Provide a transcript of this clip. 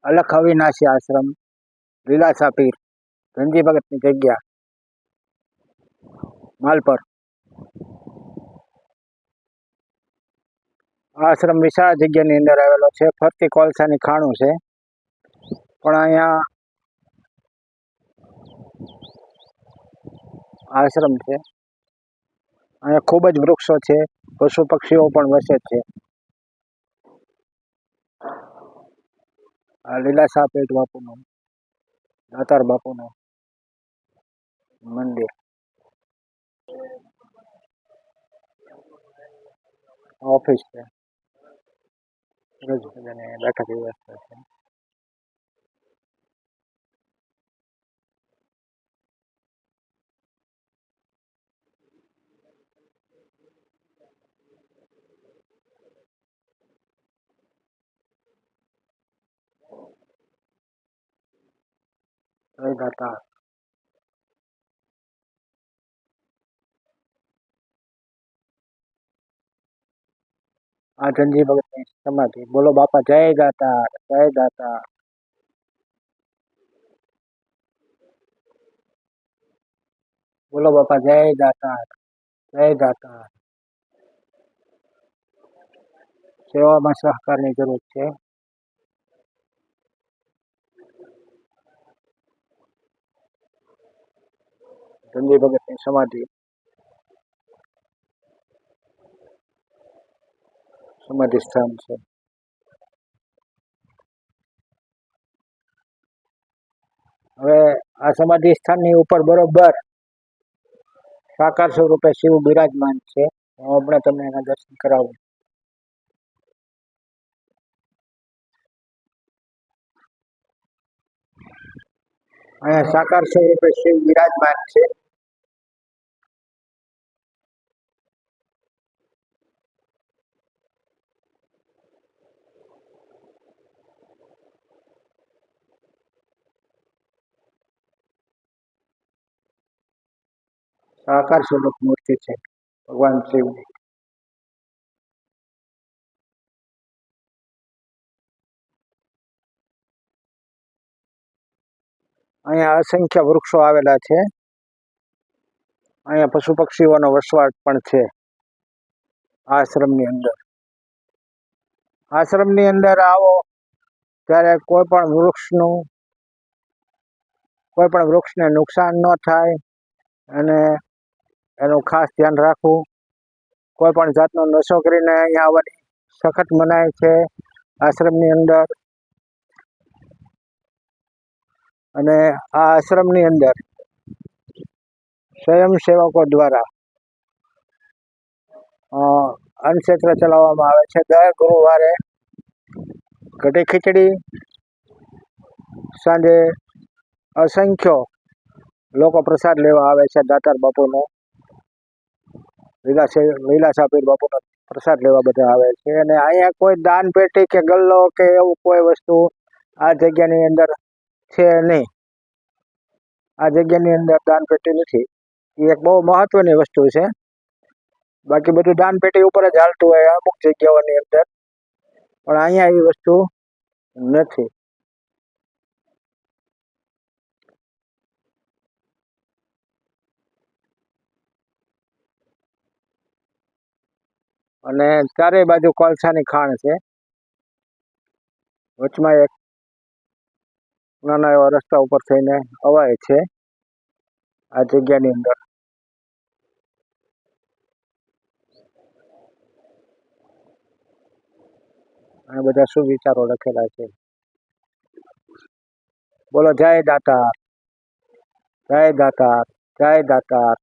અલખ અવિનાશી આશ્રમ, લીલાશા પીર, ધનજી ભગતની જગ્યા, માલપર. આશ્રમ વિશાળ જગ્યાની અંદર આવેલો છે. ફરતી કોલસાની ખાણું છે, પણ અહીંયા આશ્રમ છે. અહીંયા ખૂબ જ વૃક્ષો છે, પશુ પક્ષીઓ પણ વસે છે. આ લીલાશા પીર બાપુનું, દાતાર બાપુનું મંદિર. ઓફિસ છે, સરસ મજાની બેઠક વ્યવસ્થા છે. જય દાતાર. આ ધનજી ભગતની સમાધિ. બોલો બાપા જય દાતાર, જય દાતાર. બોલો બાપા જય દાતાર, જય દાતાર. સેવામાં સહકારની જરૂર છે. ધનજી ભગતની સમાધિ, સમાધિ સ્થાન છે. હવે આ સમાધિ સ્થાનની ઉપર બરોબર સાકાર સ્વરૂપે શિવ બિરાજમાન છે. હું આપણે તમને એના દર્શન કરાવું. અહીંયા સાકાર સ્વરૂપે શિવ બિરાજમાન છે. સાકાર સ્વરૂપ મૂર્તિ છે ભગવાન શિવની. અહીંયા અસંખ્ય વૃક્ષો આવેલા છે. અહીંયા પશુ પક્ષીઓનો વસવાટ પણ છે. આશ્રમની અંદર, આશ્રમની અંદર આવો ત્યારે કોઈ પણ વૃક્ષને નુકસાન ન થાય અને એનું ખાસ ધ્યાન રાખવું. કોઈ પણ જાતનો નશો કરીને અહીંયા આવવાની સખત મનાય છે આશ્રમની અંદર. અને આ આશ્રમની અંદર સ્વયંસેવકો દ્વારા અન્નક્ષેત્ર ચલાવવામાં આવે છે. દર ગુરુવારે કઢી ખીચડી, સાંજે અસંખ્ય લોકો પ્રસાદ લેવા આવે છે. દાતાર બાપુનો, લીલાશા પીર બાપુનો પ્રસાદ લેવા બધા આવે છે. અને અહીંયા કોઈ દાન પેટી કે ગલ્લો કે એવું કોઈ વસ્તુ આ જગ્યાની અંદર છે નહીં. આ જગ્યાની અંદર દાન પેટી નથી. એ એક બહુ મહત્વની વસ્તુ છે. બાકી બધું દાન પેટી ઉપર જ હાલતું હોય અમુક જગ્યાઓની અંદર, પણ અહીંયા એવી વસ્તુ નથી. અને ચારેય બાજુ કોલસાની ખાણ છે. વચમાં એક નાના એવા રસ્તા ઉપર થઈને અવાય છે આ જગ્યાની અંદર. અને બધા સુવિચારો લખેલા છે. બોલો જય દાતાર, જય દાતાર, જય દાતાર.